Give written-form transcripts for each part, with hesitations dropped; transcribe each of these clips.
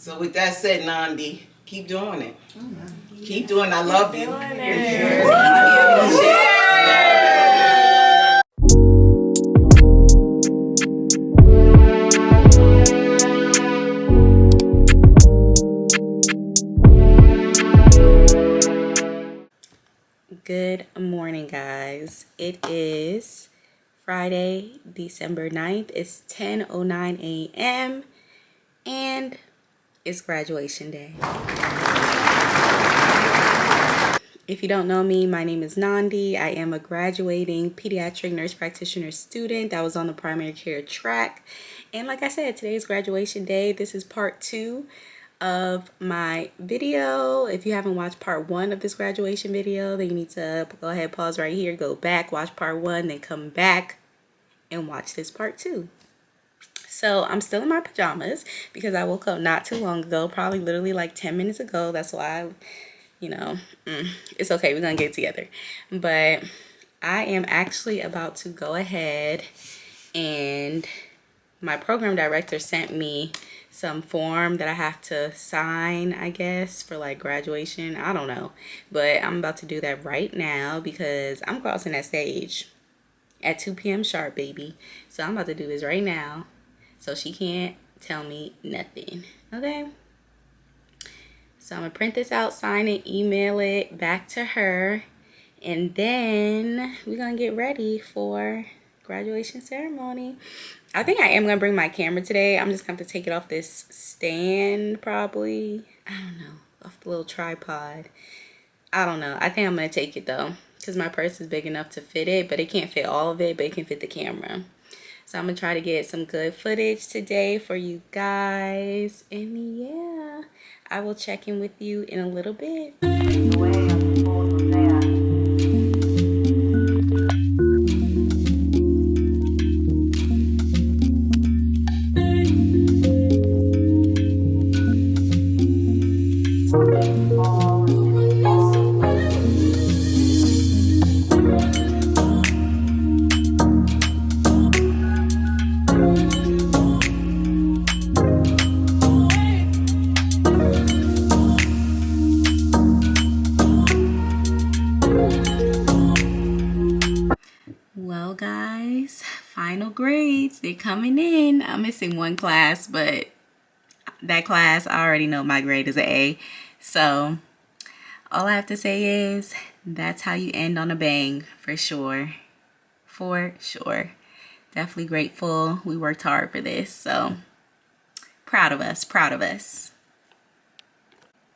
So with that said, Nandi, keep doing it. Keep doing it. I love you. Good morning, guys. It is Friday, December 9th. It's 10:09 a.m. and it's graduation day. If you don't know me, my name is Nandi. I am a graduating pediatric nurse practitioner student that was on the primary care track. And like I said, today is graduation day. This is part 2 of my video. If you haven't watched part 1 of this graduation video, then you need to go ahead, pause right here, go back, watch part 1, then come back and watch this part 2. So I'm still in my pajamas because I woke up not too long ago, probably literally like 10 minutes ago. That's why it's okay, we're gonna get together. But I am actually about to go ahead, and my program director sent me some form that I have to sign, I guess, for like graduation. I don't know, but I'm about to do that right now because I'm crossing that stage at 2 p.m. sharp, baby. So I'm about to do this right now so she can't tell me nothing, okay? So I'm gonna print this out, sign it, email it back to her, and then we're gonna get ready for graduation ceremony. I think I am gonna bring my camera today. I'm just gonna have to take it off this stand, probably. I don't know, off the little tripod. I don't know. I think I'm gonna take it though, because my purse is big enough to fit it, but it can't fit all of it, but it can fit the camera. So I'm gonna try to get some good footage today for you guys. And yeah, I will check in with you in a little bit. Well, guys, final grades, they're coming in. I'm missing one class, but that class, I already know my grade is an A. So all I have to say is that's how you end on a bang, for sure. For sure. Definitely grateful. We worked hard for this, so proud of us, proud of us.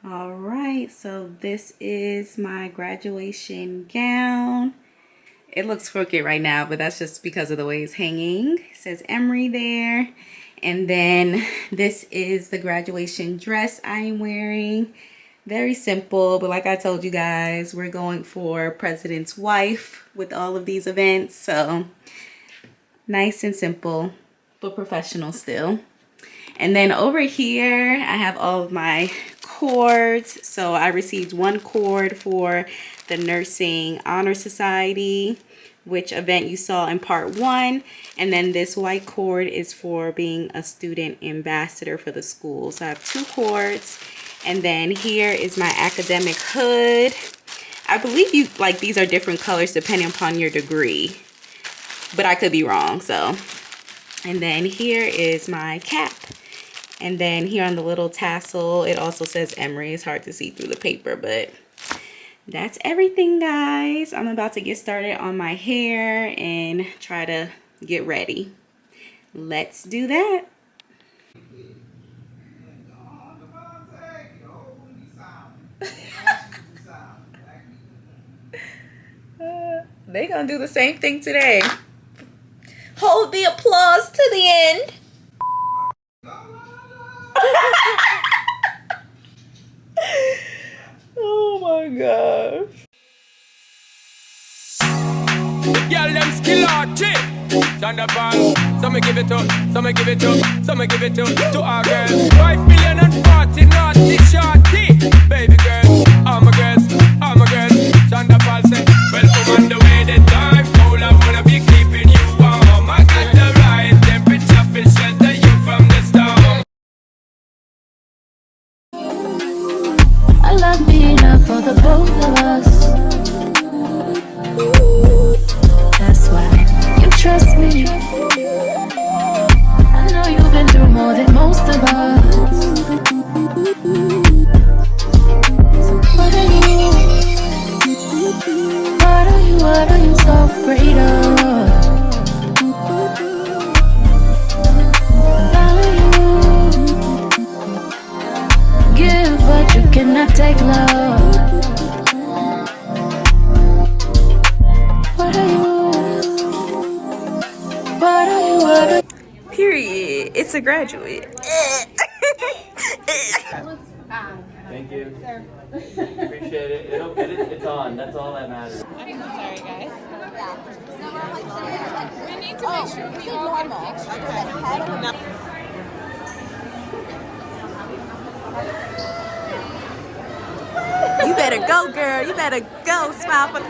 All right, so this is my graduation gown. It looks crooked right now, but that's just because of the way it's hanging. It says Emory there. And then this is the graduation dress I'm wearing. Very simple, but like I told you guys, we're going for President's Wife with all of these events. So nice and simple, but professional still. And then over here, I have all of my cords. So I received one cord for the Nursing Honor Society, which event you saw in part 1. And then this white cord is for being a student ambassador for the school. So I have 2 cords. And then here is my academic hood. I believe these are different colors depending upon your degree, but I could be wrong. So, and then here is my cap. And then here on the little tassel, it also says Emory. It's hard to see through the paper, but that's everything, guys. I'm about to get started on my hair and try to get ready. Let's do that. They gonna do the same thing today. Hold the applause to the end. Oh my gosh. Girl, them skill out chick. Thunderball. Some give it up, some give it up, some give it up to our girls. 5 million and 40 naughty shorty. Baby girl, all my girls, all my girls. Thunderball say, well, on the way the time. All I wanna be keeping you warm. I got the right temperature, feel shelter you from the storm. I take love. What are you? Period. It's a graduate. Thank you. Appreciate it. It's on. That's all that matters. I'm so sorry, guys. We need to make sure we all get pictures. You better go, girl. You better go. Smile for.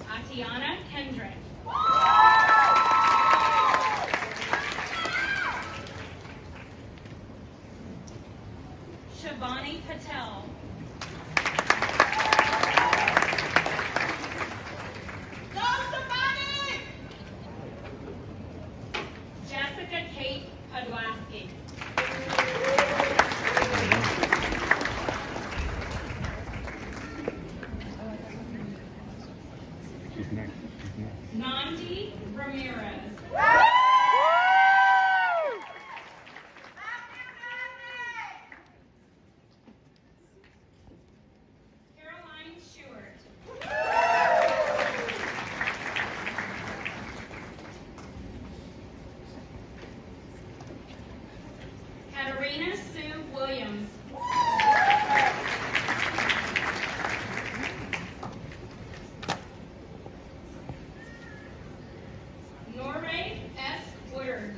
Atiana Kendrick. Shabani Patel. Jessica Kate Podlaski. Nandi Ramirez. Caroline Stewart. Katarina Sue Williams. Norway S. Woodard.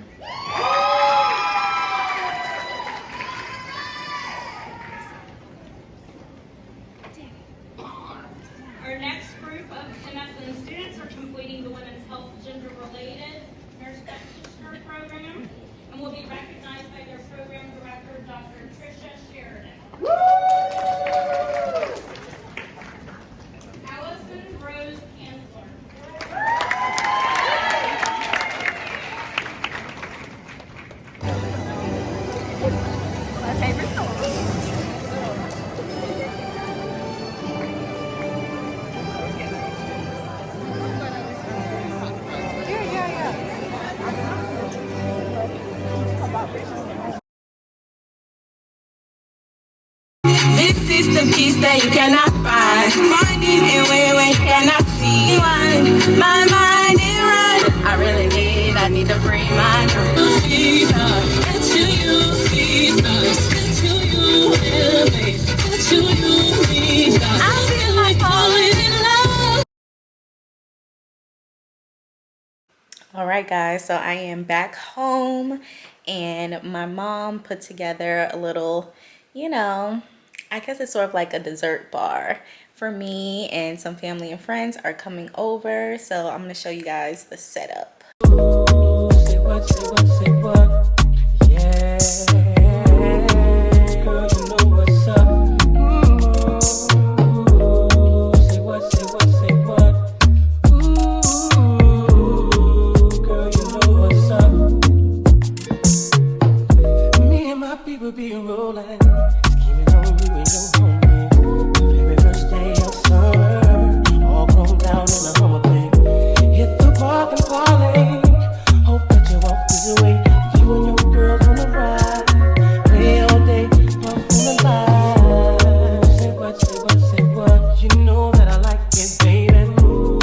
Our next group of MSN students are completing the Women's Health Gender-Related Nurse Practitioner program and will be recognized by their program director, Dr. Tricia Sheridan. Allison Rose Kansler. This is the peace that you cannot buy. Finding a way where you cannot see. All right, guys, so I am back home and my mom put together a little, you know, I guess it's sort of like a dessert bar for me, and some family and friends are coming over. So I'm going to show you guys the setup. Say what, say what, say what? Yeah. Girl, you know what's up. Ooh, say what, say what, say what? Ooh, girl, you know what's up. Me and my people be rolling, scheming on you and your homie. The very first day of summer, all grown down in a Hummer, baby. Hit the park and parlay. Hope that you walk this way. You and your girls on the ride. Play all day, puff on the line. Say what, say what, say what? You know that I like it, baby. Ooh,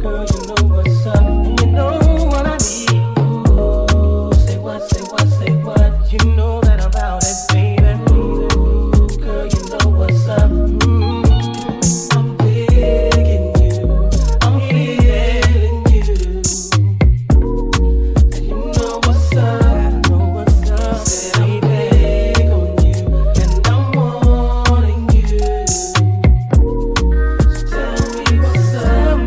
girl, you know what's up. And you know what I need. Ooh, say what, say what, say what? You know that I'm about it, baby. Ooh, girl, you know what's up. I'm digging you. I'm feeling you. You know what's up, said I'm big on you, and I'm wanting you. So tell me what's up,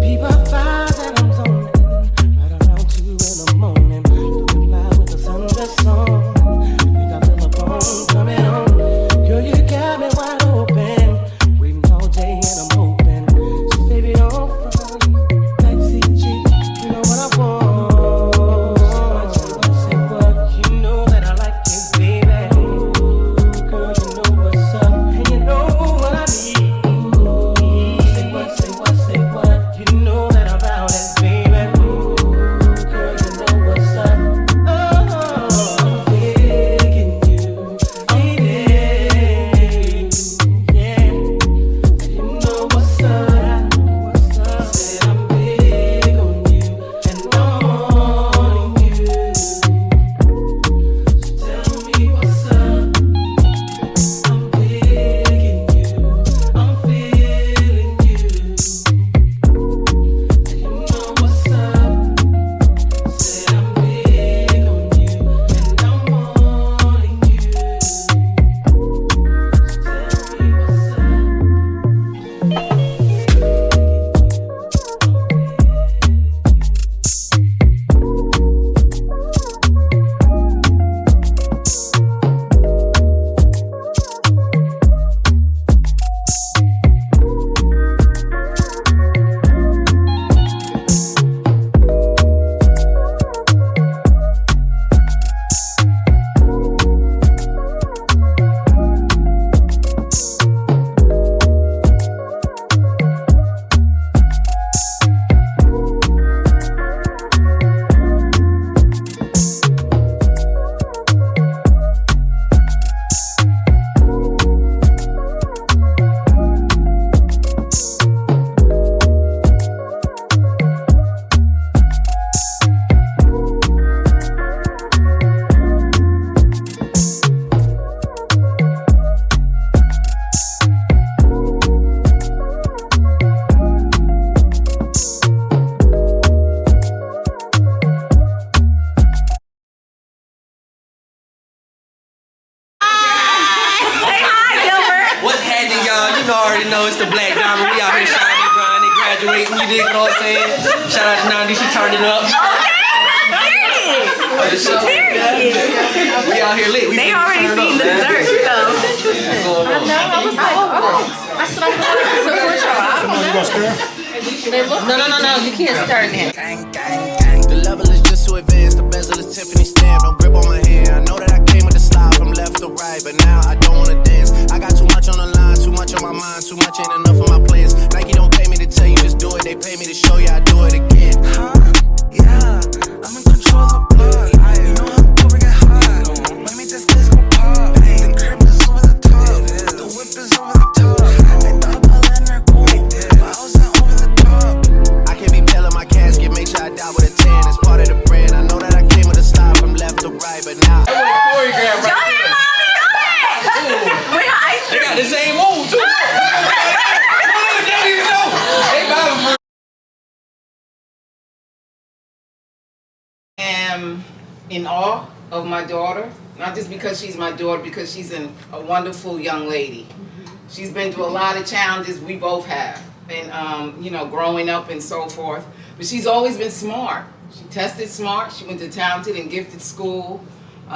People find that I'm zoning, right around 2 in the morning, looking fly with the sun just on. Think I feel a bone coming on. Girl, you got me wide open, waiting all day and I'm hoping. So baby, don't front, backseat cheek, you know what I want. Say what, you know that I like it, baby. Girl, you know what's up, and you know what I need. Say what, say what, say what, you know that I'm about it, baby. Girl, you know what's up. Oh, I'm digging you, I'm digging you, yeah. You know what's up, said I'm big on you, and I'm wanting you. So tell me what's up, I'm digging you, I'm feeling you. You know what's up, said I'm big on you, and I'm wanting you. So tell me what's up. What's happening, y'all? You already know it's the Black Diamond. We out here shining, grinding, graduating. You dig what I'm saying? Shout out to Nandi, she turned it up. Period. We out here lit. They already seen the dessert, so. No, you can't start now. The level is just too advanced. The bezel is Tiffany stamp. No grip on my hand. I know that I came with the slide from left to right, but now I don't wanna dance. I got too much on the line, too much on my mind, too much ain't enough of my plans. Nike don't pay me to tell you just do it. They pay me to show you I do it again. Yeah, I'm in control of the blood. You know how over get hot. Let me just this go pop. The crib is over the top. The whip is over the top. And double in her gold. But I wasn't over the top. I can't be pale in my casket. Make sure I die with a 10. It's part of the brand. I know that I came with a slide from left to right, but now. Go ahead, mommy, go ahead. With her ice cream. They got the same move, too. in awe of my daughter, not just because she's my daughter, because she's a wonderful young lady. She's been through a lot of challenges, we both have, and you know, growing up and so forth. But she's always been smart. She tested smart. She went to talented and gifted school.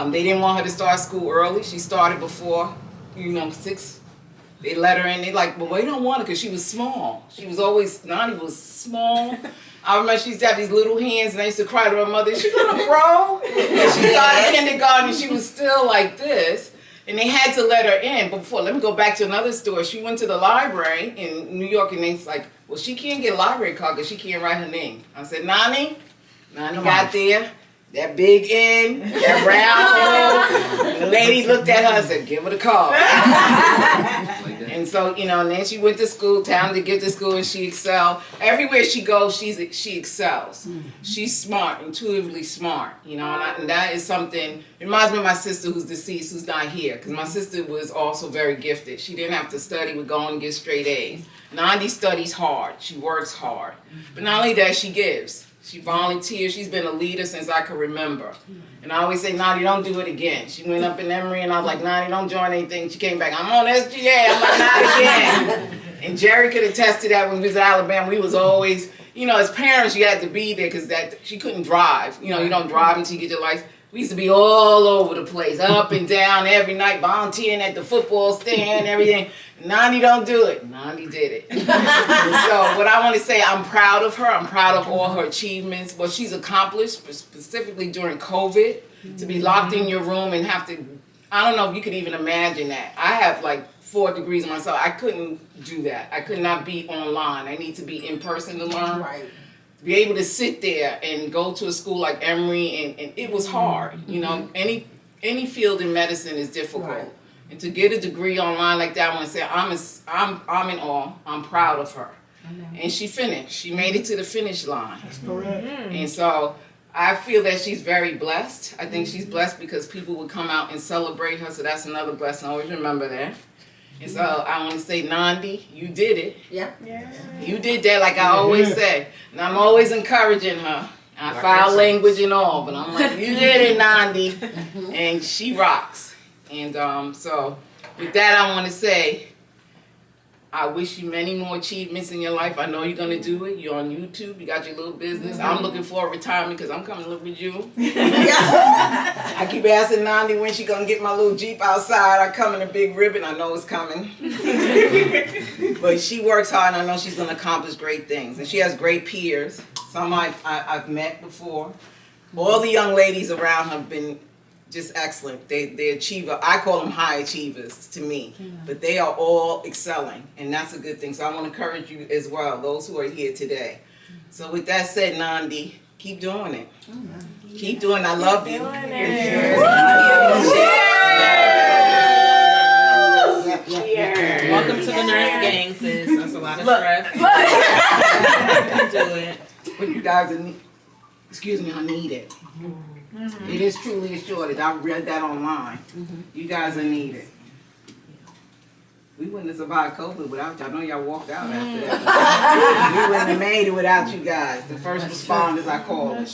They didn't want her to start school early. She started before, you know, 6. They let her in. They like, well, we don't want her because she was small. She was always, Nandi was small. I remember she used to have these little hands, and I used to cry to her mother, is she gonna grow? And she started kindergarten, and she was still like this. And they had to let her in. But before, let me go back to another story. She went to the library in New York, and they's like, well, she can't get a library card because she can't write her name. I said, Nani got there. That big N, that round hole. The lady looked at her and said, give her the card. And so, you know, and then she went to school, time to get to school, and she excelled. Everywhere she goes, she excels. She's smart, intuitively smart, you know, and that is something, it reminds me of my sister who's deceased, who's not here, because my sister was also very gifted. She didn't have to study, would go and get straight A's. Nandi studies hard, she works hard. But not only that, she gives. She volunteers. She's been a leader since I can remember. And I always say, Nandi, don't do it again. She went up in Emory, and I was like, Nandi, don't join anything. She came back, I'm on SGA. I'm like, not again. And Jerry could attest to that when we was in Alabama. We was always, you know, as parents, you had to be there because she couldn't drive. You know, you don't drive until you get your license. We used to be all over the place, up and down every night, volunteering at the football stand, everything. Nandi don't do it. Nandi did it. And so what I want to say, I'm proud of her. I'm proud of all her achievements, what she's accomplished, specifically during COVID, to be locked in your room and have to, I don't know if you could even imagine that. I have like 4 degrees myself. I couldn't do that. I could not be online. I need to be in person to learn. Right. To be able to sit there and go to a school like Emory, and it was hard. You know, any field in medicine is difficult. Right. And to get a degree online like that, I want to say I'm in awe. I'm proud of her. And she finished. She made it to the finish line. That's correct. And so I feel that she's very blessed. I think she's blessed because people would come out and celebrate her. So that's another blessing. Always remember that. And so I want to say, Nandi, you did it. Yeah. You did that, like I always say. And I'm always encouraging her. I foul language and all, but I'm like, you did it, Nandi. And she rocks. And so with that, I want to say, I wish you many more achievements in your life. I know you're going to do it. You're on YouTube. You got your little business. I'm looking for a retirement because I'm coming to live with you. I keep asking Nandi when she going to get my little Jeep outside. I come in a big ribbon. I know it's coming. But she works hard, and I know she's going to accomplish great things. And she has great peers. Some I've met before. All the young ladies around have been just excellent. They achiever. I call them high achievers to me, but they are all excelling, and that's a good thing. So I want to encourage you as well, those who are here today. So with that said, Nandi, keep doing it. Keep doing it. I love you. Cheers. Welcome to the nurse gang, sis. That's a lot of stress. Do it. But you guys are, excuse me, I need it. It is truly a shortage. I read that online. You guys are needed. We wouldn't have survived COVID without you. I know y'all walked out after that. We wouldn't have made it without you guys. The first responders, I call them.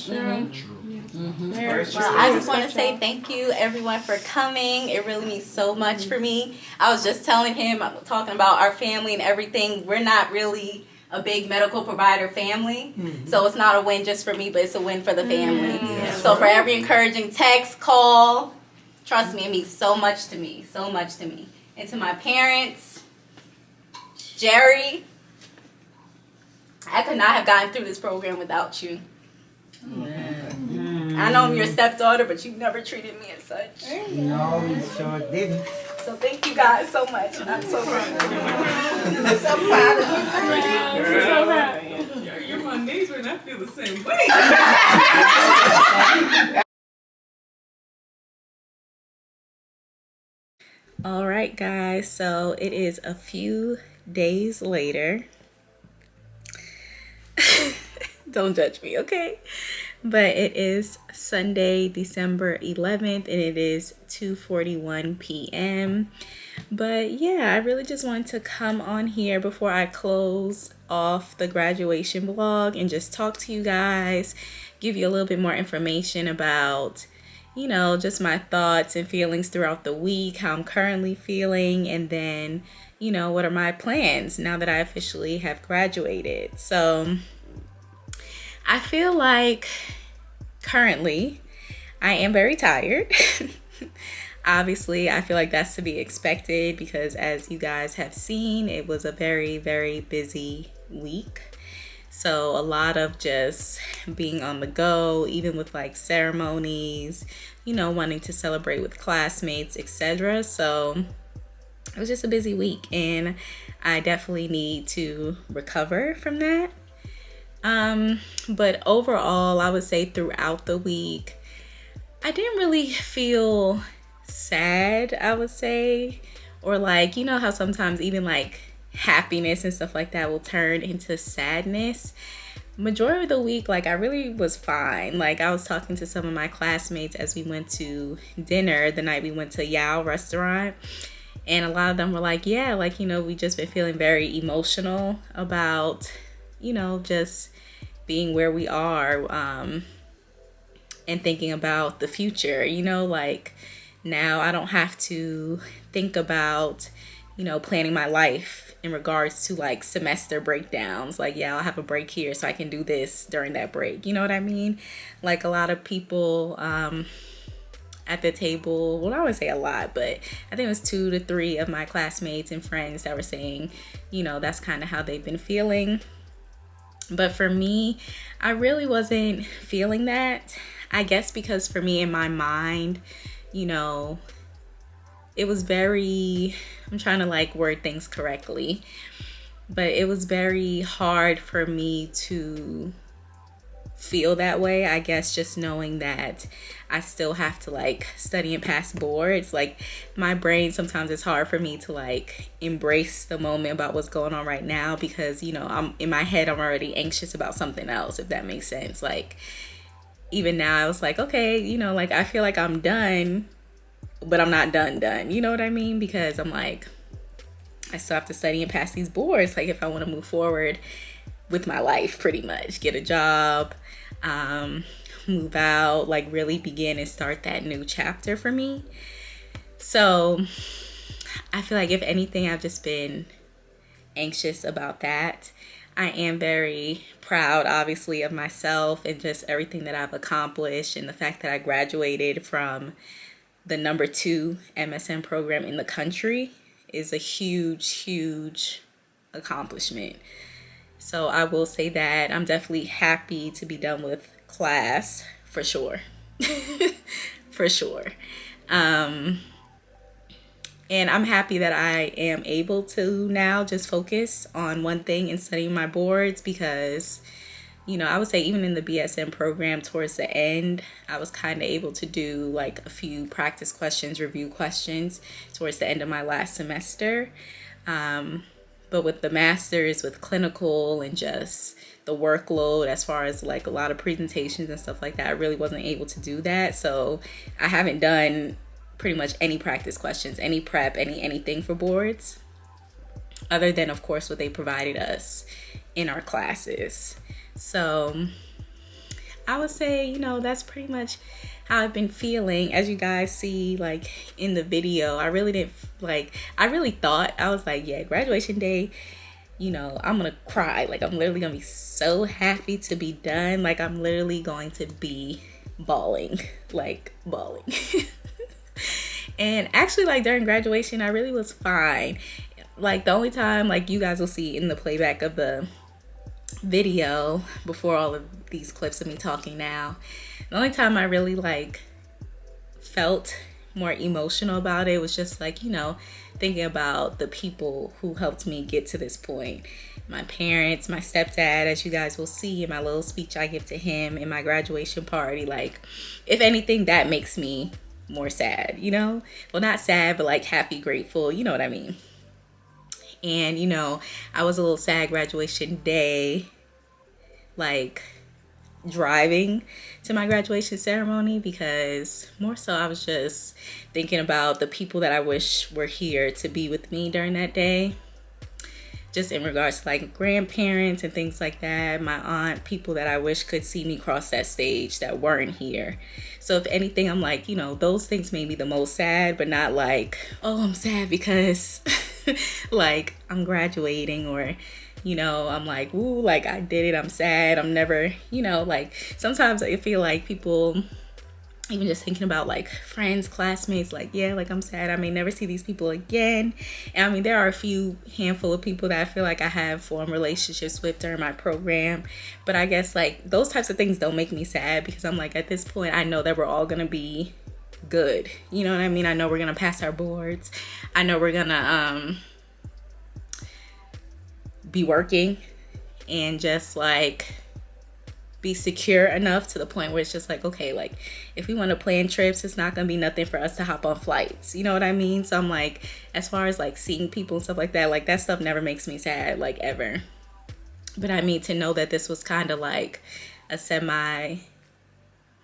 Well, I just want to say thank you, everyone, for coming. It really means so much for me. I was just telling him, talking about our family and everything. We're not really a big medical provider family, so it's not a win just for me, but it's a win for the family. So for every encouraging text, call, trust me, it means so much to me, so much to me. And to my parents, Jerry, I could not have gotten through this program without you. I know I'm your stepdaughter, but you never treated me as such. No, you sure didn't. So thank you guys so much. I'm so proud of you. I'm so proud of you. I'm so proud of you. You're my neighbor, and I feel the same way. All right, guys. So it is a few days later. Don't judge me, okay? But it is Sunday, December 11th, and it is 2:41 p.m. But yeah, I really just wanted to come on here before I close off the graduation vlog and just talk to you guys, give you a little bit more information about, you know, just my thoughts and feelings throughout the week, how I'm currently feeling, and then, you know, what are my plans now that I officially have graduated. So I feel like currently I am very tired. Obviously, I feel like that's to be expected because, as you guys have seen, it was a very, very busy week. So a lot of just being on the go, even with like ceremonies, you know, wanting to celebrate with classmates, etc. So it was just a busy week, and I definitely need to recover from that. But overall, I would say throughout the week, I didn't really feel sad, I would say, or like, you know how sometimes even like happiness and stuff like that will turn into sadness. Majority of the week, like, I really was fine. Like, I was talking to some of my classmates as we went to dinner the night we went to Yao restaurant, and a lot of them were like, yeah, like, you know, we just been feeling very emotional about, you know, just being where we are, and thinking about the future, you know, like now I don't have to think about, you know, planning my life in regards to like semester breakdowns. Like, yeah, I'll have a break here so I can do this during that break. You know what I mean? Like a lot of people at the table, well, I wouldn't say a lot, but I think it was 2 to 3 of my classmates and friends that were saying, you know, that's kind of how they've been feeling. But for me, I really wasn't feeling that. I guess because for me in my mind, you know, it was very, I'm trying to like word things correctly, but it was very hard for me to feel that way. I guess just knowing that I still have to like study and pass boards, like my brain sometimes it's hard for me to like embrace the moment about what's going on right now, because, you know, I'm in my head, I'm already anxious about something else, if that makes sense. Like even now I was like, okay, you know, like I feel like I'm done, but I'm not done, you know what I mean? Because I'm like, I still have to study and pass these boards, like if I want to move forward with my life, pretty much get a job, move out, like really begin and start that new chapter for me. So I feel like if anything, I've just been anxious about that. I am very proud, obviously, of myself and just everything that I've accomplished, and the fact that I graduated from the number 2 MSN program in the country is a huge accomplishment. So I will say that I'm definitely happy to be done with class, for sure. For sure. And I'm happy that I am able to now just focus on one thing and studying my boards, because, you know, I would say even in the BSN program towards the end, I was kind of able to do like a few practice questions, review questions towards the end of my last semester. But with the master's, with clinical and just the workload as far as like a lot of presentations and stuff like that, I really wasn't able to do that. So I haven't done pretty much any practice questions, any prep, anything for boards, other than of course what they provided us in our classes. So I would say, you know, that's pretty much how I've been feeling. As you guys see, like in the video, I really thought, I was like, yeah, graduation day, you know, I'm gonna cry. Like I'm literally gonna be so happy to be done. Like I'm literally going to be bawling. And actually, like during graduation, I really was fine. Like the only time, like you guys will see in the playback of the video before all of these clips of me talking now, the only time I really like felt more emotional about it was just like, you know, thinking about the people who helped me get to this point. My parents, my stepdad, as you guys will see in my little speech I give to him in my graduation party. Like, if anything, that makes me more sad, you know? Well, not sad, but like happy, grateful, you know what I mean? And, you know, I was a little sad graduation day, like driving to my graduation ceremony, because more so I was just thinking about the people that I wish were here to be with me during that day. just in regards to like grandparents and things like that, my aunt, people that I wish could see me cross that stage that weren't here. So if anything, I'm like, you know, those things made me the most sad, but not like, oh, I'm sad because like I'm graduating, or, you know, I'm like, ooh, like I did it, I'm sad, I'm never, you know, like sometimes I feel like people, even just thinking about like friends, classmates, like, yeah, like I'm sad I may never see these people again. And I mean, there are a few handful of people that I feel like I have formed relationships with during my program, but I guess like those types of things don't make me sad, because I'm like, at this point I know that we're all gonna be good, you know what I mean? I know we're gonna pass our boards, I know we're gonna be working and just like be secure enough to the point where it's just like, okay, like if we want to plan trips, it's not gonna be nothing for us to hop on flights, you know what I mean? So I'm like, as far as like seeing people and stuff like that stuff never makes me sad, like ever. But I mean, to know that this was kind of like a semi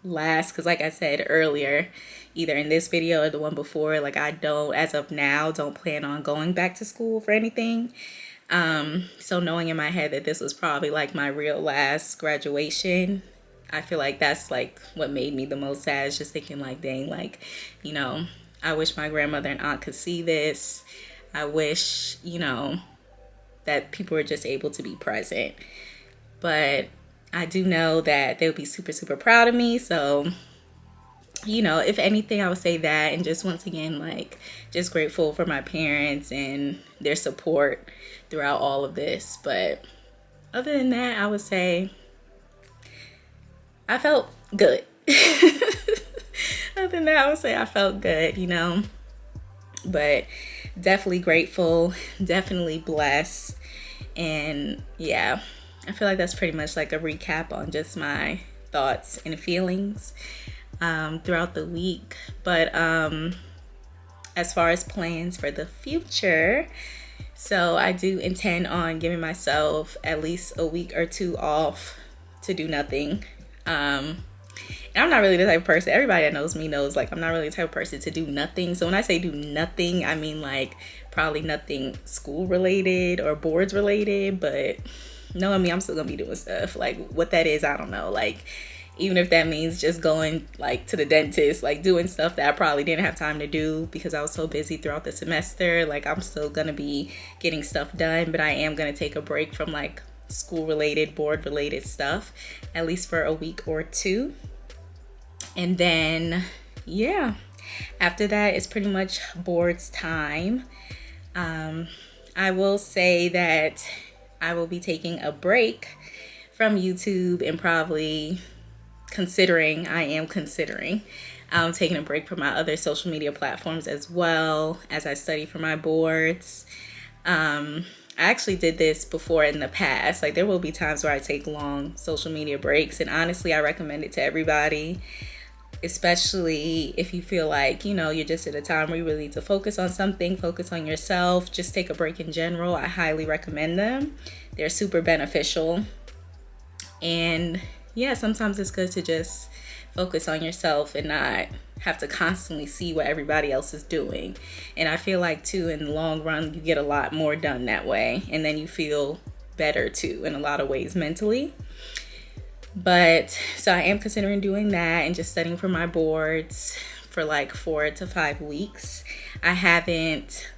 last, because like I said earlier, either in this video or the one before, like I don't, as of now, don't plan on going back to school for anything. So knowing in my head that this was probably like my real last graduation, I feel like that's like what made me the most sad, is just thinking like, dang, like, you know, I wish my grandmother and aunt could see this. I wish, you know, that people were just able to be present. But I do know that they'll be super, super proud of me. So, you know, if anything, I would say that. And just once again, like, just grateful for my parents and their support throughout all of this. But other than that, I would say I felt good. Other than that, I would say I felt good, you know. But definitely grateful, definitely blessed. And yeah, I feel like that's pretty much like a recap on just my thoughts and feelings throughout the week. But as far as plans for the future, so I do intend on giving myself at least a week or two off to do nothing. And I'm not really the type of person, everybody that knows me knows, like, I'm not really the type of person to do nothing. So when I say do nothing, I mean like probably nothing school related or boards related, but no, I mean, I'm still gonna be doing stuff. Like what that is, I don't know. Like even if that means just going like to the dentist, like doing stuff that I probably didn't have time to do because I was so busy throughout the semester, like I'm still gonna be getting stuff done, but I am gonna take a break from like school related, board related stuff, at least for a week or two. And then yeah, after that it's pretty much boards time. I will say that I will be taking a break from YouTube and probably considering taking a break from my other social media platforms as well as I study for my boards. I actually did this before in the past. Like there will be times where I take long social media breaks, and honestly I recommend it to everybody, especially if you feel like, you know, you're just at a time where you really need to focus on something, focus on yourself, just take a break in general. I highly recommend them. They're super beneficial. And yeah, sometimes it's good to just focus on yourself and not have to constantly see what everybody else is doing. And I feel like too, in the long run, you get a lot more done that way. And then you feel better too in a lot of ways mentally. But so I am considering doing that and just studying for my boards for like 4 to 5 weeks. I haven't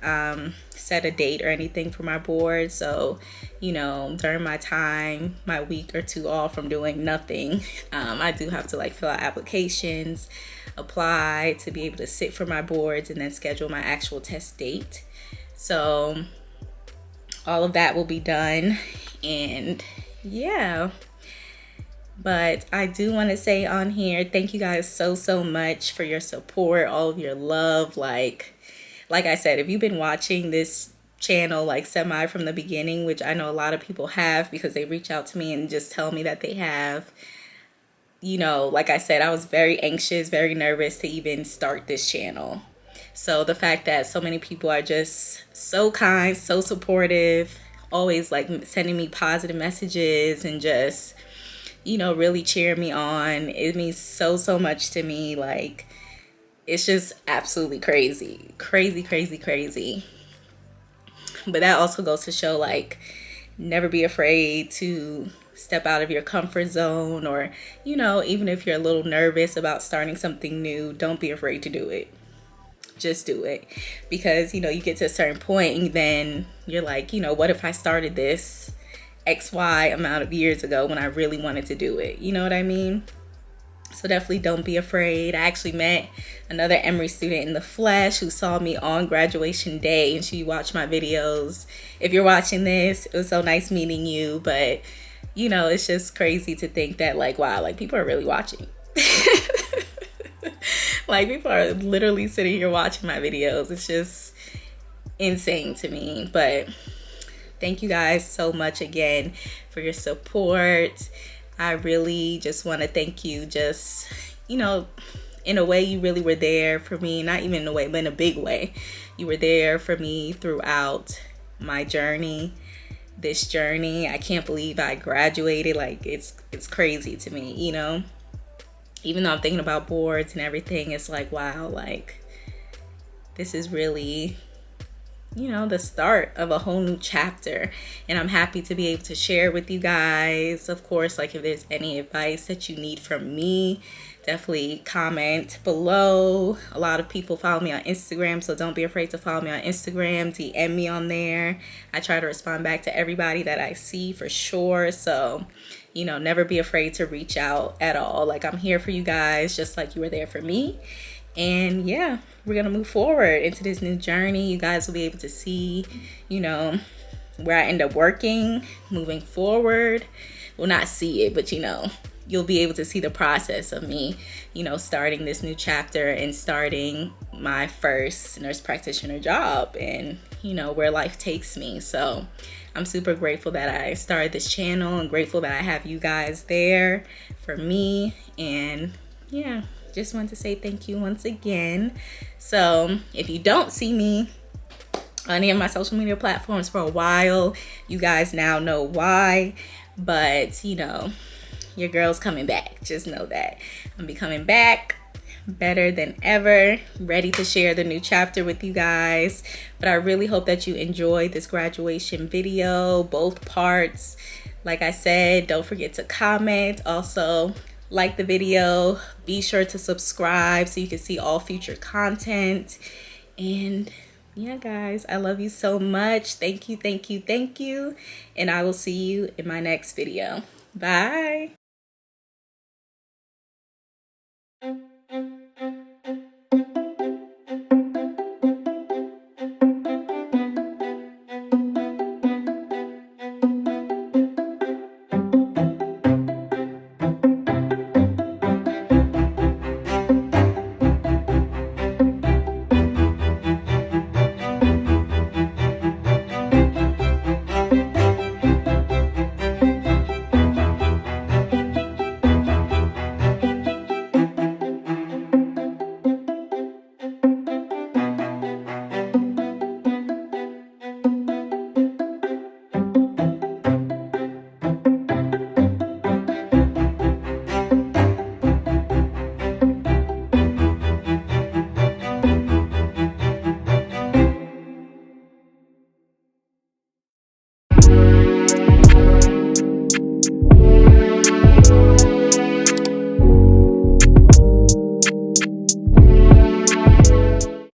set a date or anything for my board. So, you know, during my time, my week or two off from doing nothing, I do have to like fill out applications, apply to be able to sit for my boards, and then schedule my actual test date. So all of that will be done. And yeah. But I do want to say on here, thank you guys so much for your support, all of your love. Like I said, if you've been watching this channel like semi from the beginning, which I know a lot of people have because they reach out to me and just tell me that they have, you know, like I said, I was very anxious, very nervous to even start this channel. So the fact that so many people are just so kind, so supportive, always like sending me positive messages and just, you know, really cheer me on. It means so much to me. Like, it's just absolutely crazy. But that also goes to show, like, never be afraid to step out of your comfort zone, or, you know, even if you're a little nervous about starting something new, don't be afraid to do it. Just do it. Because, you know, you get to a certain point and then you're like, you know, what if I started this XY amount of years ago when I really wanted to do it? You know what I mean? So definitely don't be afraid. I actually met another Emory student in the flesh who saw me on graduation day, and she watched my videos. If you're watching this, it was so nice meeting you. But, you know, it's just crazy to think that, like, wow, like, people are really watching. Like, people are literally sitting here watching my videos. It's just insane to me. But thank you guys so much again for your support. I really just want to thank you. Just, you know, in a way, you really were there for me. Not even in a way, but in a big way. You were there for me throughout my journey. This journey, I can't believe I graduated. Like, it's crazy to me, you know. Even though I'm thinking about boards and everything, it's like, wow, like, this is really, you know, the start of a whole new chapter. And I'm happy to be able to share with you guys. Of course, like, if there's any advice that you need from me, definitely comment below. A lot of people follow me on Instagram, so don't be afraid to follow me on Instagram. DM me on there. I try to respond back to everybody that I see for sure. So, you know, never be afraid to reach out at all. Like, I'm here for you guys, just like you were there for me. And yeah, we're gonna move forward into this new journey. You guys will be able to see, you know, where I end up working moving forward. Well, not see it, but, you know, you'll be able to see the process of me, you know, starting this new chapter and starting my first nurse practitioner job, and, you know, where life takes me. So I'm super grateful that I started this channel, and grateful that I have you guys there for me. And yeah, just want to say thank you once again. So if you don't see me on any of my social media platforms for a while, you guys now know why. But, you know, your girl's coming back. Just know that. I'll be coming back better than ever, ready to share the new chapter with you guys. But I really hope that you enjoyed this graduation video, both parts. Like I said, don't forget to comment. Also, like the video. Be sure to subscribe so you can see all future content. And yeah, guys, I love you so much. Thank you, thank you, thank you. And I will see you in my next video. Bye.